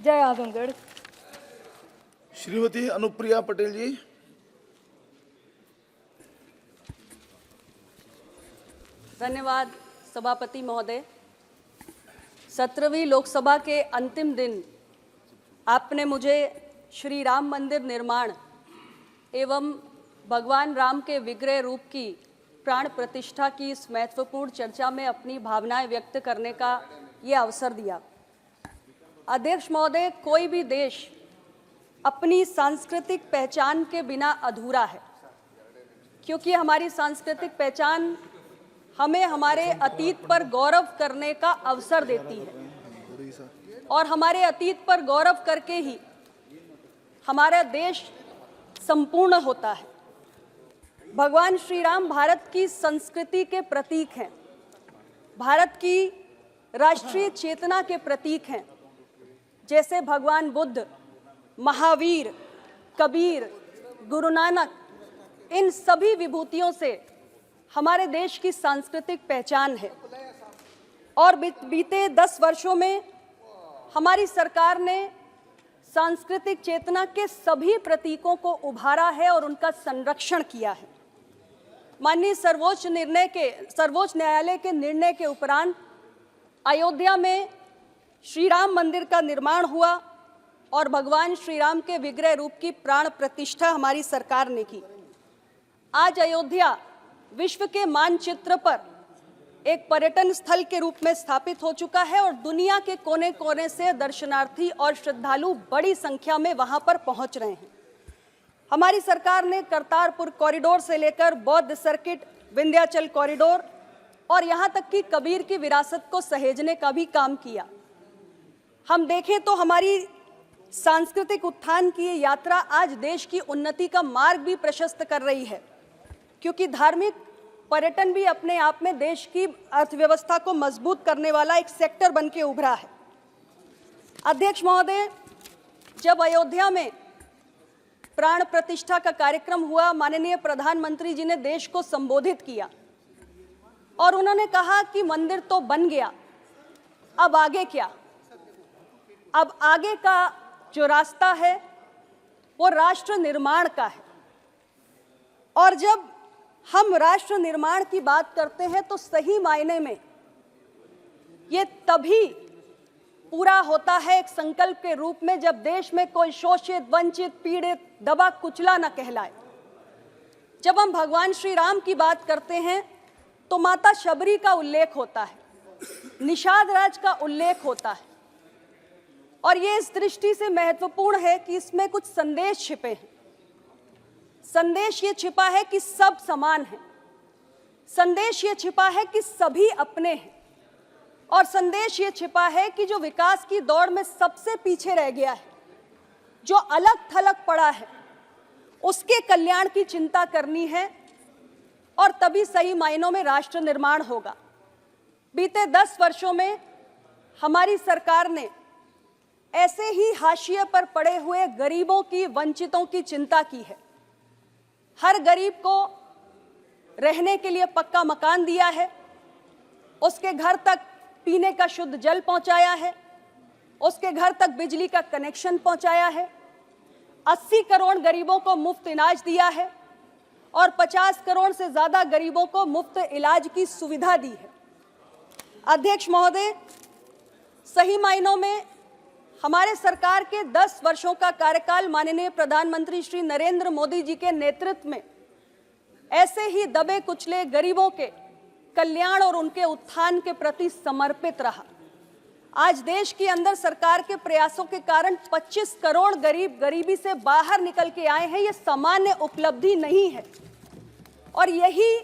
जय आजमगढ़। श्रीमती अनुप्रिया पटेल जी। धन्यवाद सभापति महोदय। 17वीं लोकसभा के अंतिम दिन आपने मुझे श्री राम मंदिर निर्माण एवं भगवान राम के विग्रह रूप की प्राण प्रतिष्ठा की इस महत्वपूर्ण चर्चा में अपनी भावनाएं व्यक्त करने का ये अवसर दिया। अध्यक्ष महोदय, कोई भी देश अपनी सांस्कृतिक पहचान के बिना अधूरा है, क्योंकि हमारी सांस्कृतिक पहचान हमें हमारे अतीत पर गौरव करने का अवसर देती है और हमारे अतीत पर गौरव करके ही हमारा देश संपूर्ण होता है। भगवान श्री राम भारत की संस्कृति के प्रतीक हैं, भारत की राष्ट्रीय चेतना के प्रतीक हैं। जैसे भगवान बुद्ध, महावीर, कबीर, गुरु नानक, इन सभी विभूतियों से हमारे देश की सांस्कृतिक पहचान है। और बीते 10 वर्षों में हमारी सरकार ने सांस्कृतिक चेतना के सभी प्रतीकों को उभारा है और उनका संरक्षण किया है। माननीय सर्वोच्च न्यायालय के निर्णय के उपरांत अयोध्या में श्री राम मंदिर का निर्माण हुआ और भगवान श्री राम के विग्रह रूप की प्राण प्रतिष्ठा हमारी सरकार ने की। आज अयोध्या विश्व के मानचित्र पर एक पर्यटन स्थल के रूप में स्थापित हो चुका है और दुनिया के कोने कोने से दर्शनार्थी और श्रद्धालु बड़ी संख्या में वहां पर पहुंच रहे हैं। हमारी सरकार ने करतारपुर कॉरिडोर से लेकर बौद्ध सर्किट, विंध्याचल कॉरिडोर और यहां तक कि कबीर की विरासत को सहेजने का भी काम किया। हम देखें तो हमारी सांस्कृतिक उत्थान की ये यात्रा आज देश की उन्नति का मार्ग भी प्रशस्त कर रही है, क्योंकि धार्मिक पर्यटन भी अपने आप में देश की अर्थव्यवस्था को मजबूत करने वाला एक सेक्टर बन के उभरा है। अध्यक्ष महोदय, जब अयोध्या में प्राण प्रतिष्ठा का कार्यक्रम हुआ, माननीय प्रधानमंत्री जी ने देश को संबोधित किया और उन्होंने कहा कि मंदिर तो बन गया, अब आगे क्या? अब आगे का जो रास्ता है वो राष्ट्र निर्माण का है। और जब हम राष्ट्र निर्माण की बात करते हैं तो सही मायने में ये तभी पूरा होता है एक संकल्प के रूप में, जब देश में कोई शोषित, वंचित, पीड़ित, दबा कुचला न कहलाए। जब हम भगवान श्री राम की बात करते हैं तो माता शबरी का उल्लेख होता है, निषाद राज का उल्लेख होता है और ये इस दृष्टि से महत्वपूर्ण है कि इसमें कुछ संदेश छिपे हैं। संदेश ये छिपा है कि सब समान हैं, संदेश ये छिपा है कि सभी अपने हैं और संदेश ये छिपा है कि जो विकास की दौड़ में सबसे पीछे रह गया है, जो अलग थलग पड़ा है, उसके कल्याण की चिंता करनी है और तभी सही मायनों में राष्ट्र निर्माण होगा। बीते 10 वर्षों में हमारी सरकार ने ऐसे ही हाशिए पर पड़े हुए गरीबों की, वंचितों की चिंता की है। हर गरीब को रहने के लिए पक्का मकान दिया है, उसके घर तक पीने का शुद्ध जल पहुंचाया है, उसके घर तक बिजली का कनेक्शन पहुंचाया है, 80 करोड़ गरीबों को मुफ्त इलाज दिया है और 50 करोड़ से ज्यादा गरीबों को मुफ्त इलाज की सुविधा दी है। अध्यक्ष महोदय, सही मायनों में हमारे सरकार के 10 वर्षों का कार्यकाल माननीय प्रधानमंत्री श्री नरेंद्र मोदी जी के नेतृत्व में ऐसे ही दबे कुचले गरीबों के कल्याण और उनके उत्थान के प्रति समर्पित रहा। आज देश के अंदर सरकार के प्रयासों के कारण 25 करोड़ गरीब गरीबी से बाहर निकल के आए हैं। ये सामान्य उपलब्धि नहीं है और यही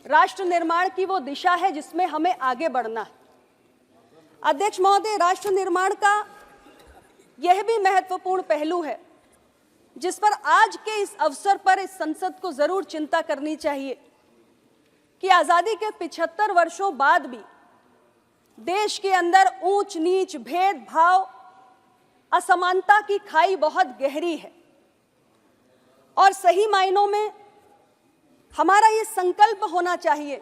राष्ट्र निर्माण की वो दिशा है जिसमें हमें आगे बढ़ना है। अध्यक्ष महोदय, राष्ट्र निर्माण का यह भी महत्वपूर्ण पहलू है जिस पर आज के इस अवसर पर इस संसद को जरूर चिंता करनी चाहिए कि आजादी के 75 वर्षों बाद भी देश के अंदर ऊंच नीच, भेदभाव, असमानता की खाई बहुत गहरी है और सही मायनों में हमारा ये संकल्प होना चाहिए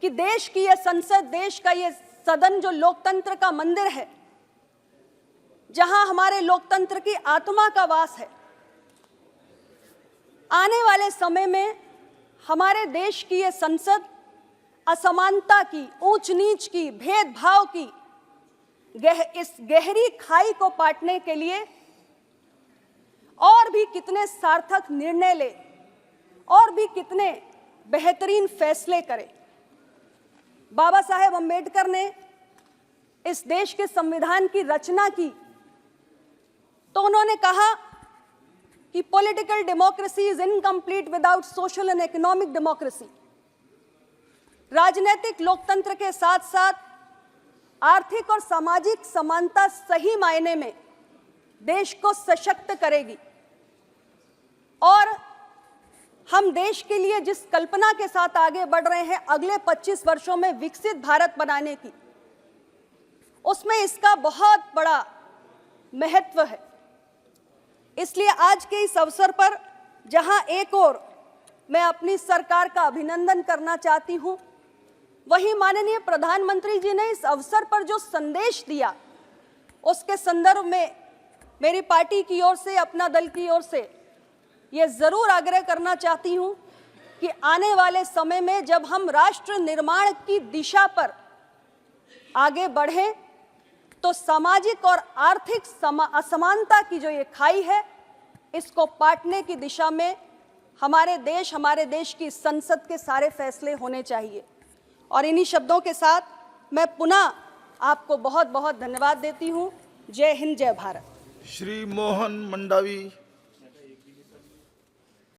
कि देश की यह संसद, देश का ये सदन जो लोकतंत्र का मंदिर है, जहां हमारे लोकतंत्र की आत्मा का वास है। आने वाले समय में हमारे देश की ये संसद असमानता की, ऊंच नीच की, भेदभाव की इस गहरी खाई को पाटने के लिए और भी कितने सार्थक निर्णय ले और भी कितने बेहतरीन फैसले करे। बाबा साहेब अम्बेडकर ने इस देश के संविधान की रचना की तो उन्होंने कहा कि political democracy is incomplete without social and economic democracy. राजनीतिक लोकतंत्र के साथ साथ आर्थिक और सामाजिक समानता सही मायने में देश को सशक्त करेगी और हम देश के लिए जिस कल्पना के साथ आगे बढ़ रहे हैं अगले 25 वर्षों में विकसित भारत बनाने की, उसमें इसका बहुत बड़ा महत्व है। इसलिए आज के इस अवसर पर जहां एक ओर मैं अपनी सरकार का अभिनंदन करना चाहती हूं, वहीं माननीय प्रधानमंत्री जी ने इस अवसर पर जो संदेश दिया उसके संदर्भ में मेरी पार्टी की ओर से, अपना दल की ओर से ये जरूर आग्रह करना चाहती हूं कि आने वाले समय में जब हम राष्ट्र निर्माण की दिशा पर आगे बढ़ें तो सामाजिक और आर्थिक असमानता की जो ये खाई है, इसको पाटने की दिशा में हमारे देश की संसद के सारे फैसले होने चाहिए। और इन्हीं शब्दों के साथ मैं पुनः आपको बहुत बहुत धन्यवाद देती हूं। जय हिंद, जय भारत। श्री मोहन मंडावी।